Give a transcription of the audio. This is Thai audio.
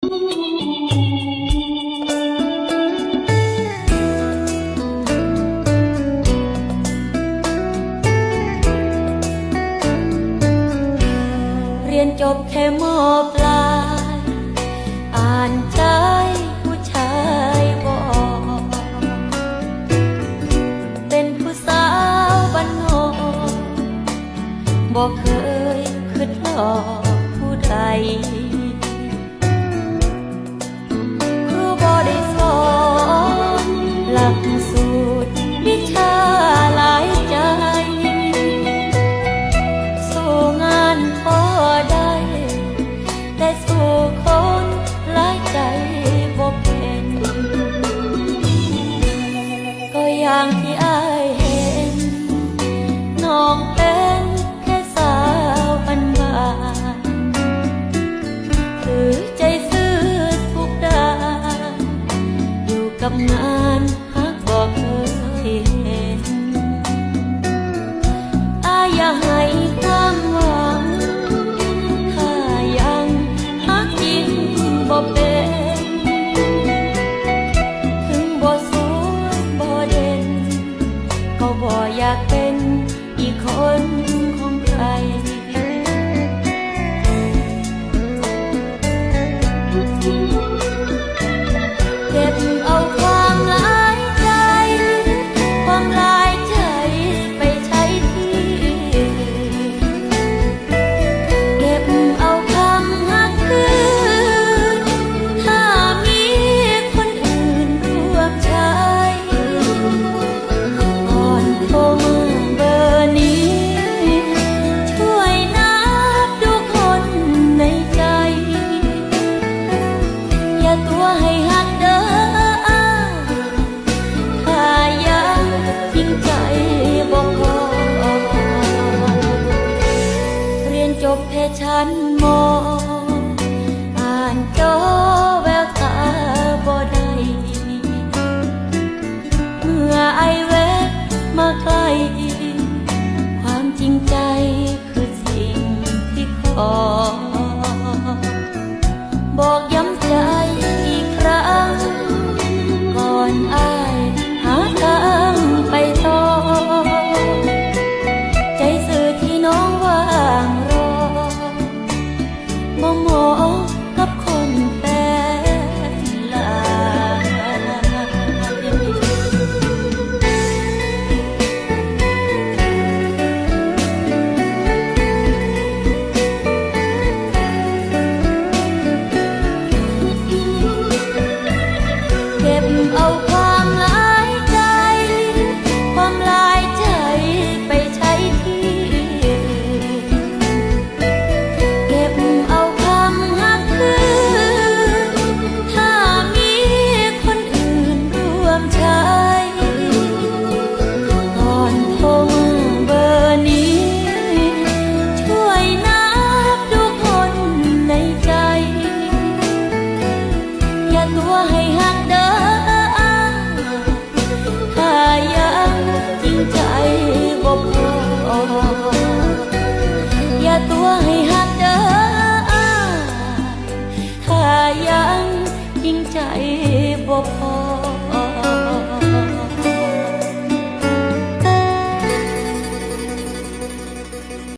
เรียนจบแค่ม.ปลายอ่านใจผู้ชายบอกเป็นผู้สาวบ้านนอกบอกเคยคิดหลอกผู้ใดครูบ่ได้สอนหลักสูตรวิชาหลายใจสู้งานพอได้แต่สู้คนหลายใจบ่เป็นก็อย่างที่อายเห็นน้องเป็นแค่สาวบ้านๆถือใจซื่อทุกด้านอยู่กับงานฮักบ่เคยเห็นอายอยากให้ความหวังถ้ายังฮักจริงบ่เป็นถึงบ่สวยบ่เด่นก็บ่อยากเป็นอีกคนของใครเก็บเอาความหลายใจความหลายใจไปใช้ที่เก็บเอาคำฮักคืนถ้ามีคนอื่นร่วมใช้ก่อนโทรมาเบอร์นี้ช่วยนับดูคนในใจอย่าตัวให้หักเด้อถ้ายังจริงใจบ่พอเรียนจบแค่ชั้นม.อ่านจอแววตาบ่ได้เมื่อไอแวะมาใกล้ความจริงใจคือสิ่งที่ขอบอกย้ำใจอีกครั้งก่อนอายหาทางไปต่อใจสื่อที่น้องว่างรอบ่เหมาะกับคนแฟนหลายเก็บเอาความหลายใจความหลายใจไปใช้ที่เก็บเอาคำฮักคืนถ้ามีคนอื่นร่วมใช้ก่อนโทรมาเบอร์นี้ช่วยนับดูคนในใจอย่าตัวให้หักเด้อถ้ายังจริงใจบ่พออย่าตัวให้หักเด้อถ้ายังจริงใจบ่พอ